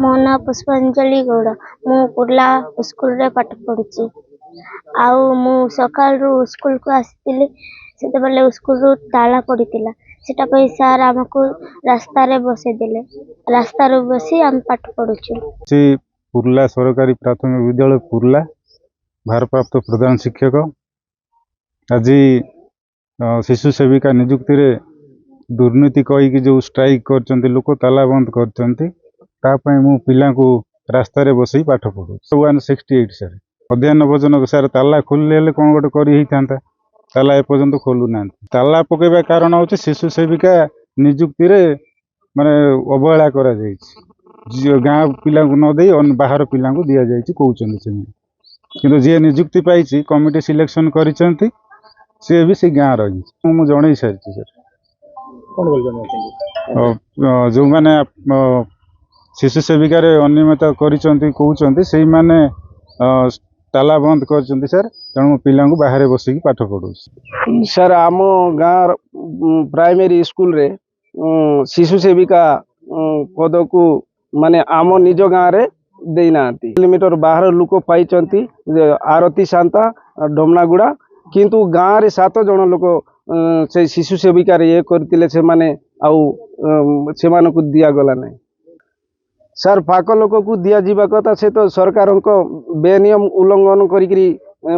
मो ना पुष्पांजलि गौड़ मु पुरला स्कूल रे पाठ पढ़ुची आउ मु सकाल रु स्कूल को आसीली सेते बेले स्कूल रु ताला पड़ीतिला सेटा पई सर हमको रास्ता रे बसे देले रास्ता रे बसी हम पाठ पढ़ुची सी पुरला सरकारी प्राथमिक विद्यालय पुरला भारप्राप्त प्रधान शिक्षक आज शिशु सेविका नियुक्ति रे दुर्नीति कहीकि जो स्ट्राइक कर लोक ताला बंद कर मु पिला को रास्ता रे बसई पाठ पढ़ू 168 सर मध्याह्न भोजन सर ताला खोलिले कौन गोटे कर ताला एपर्यंत खोलु ना ताला पकेबा कारण हूँ शिशु सेविका नियुक्ति रे माने अवहेला करा गाँ पिला को न दे बाहर पिला को दि जाइए कहते जी नियुक्ति पाई कमिटी सिलेक्शन कर सी भी से गाँव रही मुझे जन सारी सर जो मैंने शिशु सेविका अनियमित कहते माने ताला बंद कर सर तेणु मो पिला बाहर बसिक पाठ पढ़ू सर आम गाँव प्राइमरी स्कूल रे शिशु सेविका पद को माने आम निज गाँव रे देना किलोमीटर बाहर लोक पाई आरती शांता डमनागुड़ा किंतु गाँव रे 7 जन लोक से शिशु सेविका ये करते से माने से दिया गला नहीं सर पाक लोक को दिया जीवा कथा से तो सरकार को बेनियम उल्लंघन करी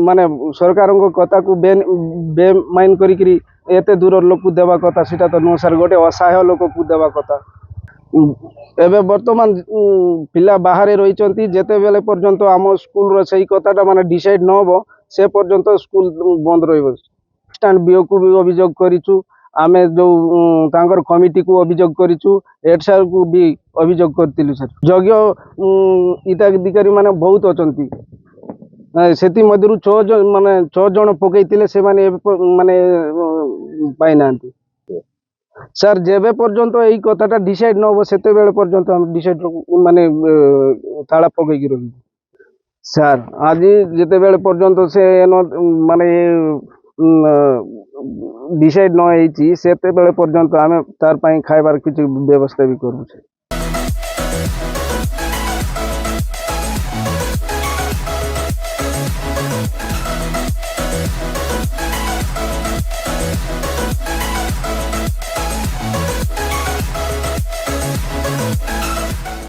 माने सरकार कथा को बेमाइन करी एते दूर लोक को देवा कथा सीटा तो नो सर गोटे असहाय लोक को देवा कथा एबे वर्तमान पिला बाहर रही जेते बेले पर्यंत आम स्कूल रो सही कथाटा माने डिसाइड न हो से पर्यंत स्कूल बंद रही स्टैंड बीओ को भी अभियोग करिचु आमे जो तांकर कमिटी को अभियोग करिचु हेड सर को भी अभियोग करतिलु सर योग्य हिताधिकारी माने बहुत अचंती सेति मध्यरु 6 जन माने 6 जन पकईतिले से माने पाई नांती सर जेबे पर्यंत एई कथाटा डिसाइड न हो सेते बेले पर्यंत हम डिसाइड माने ताला पकईकी रही सर आज जेते बेले पर्यंत से माने डिसाइड न होती से बेले पर्यंत आम तार खाइबार किसी व्यवस्था भी करूँ।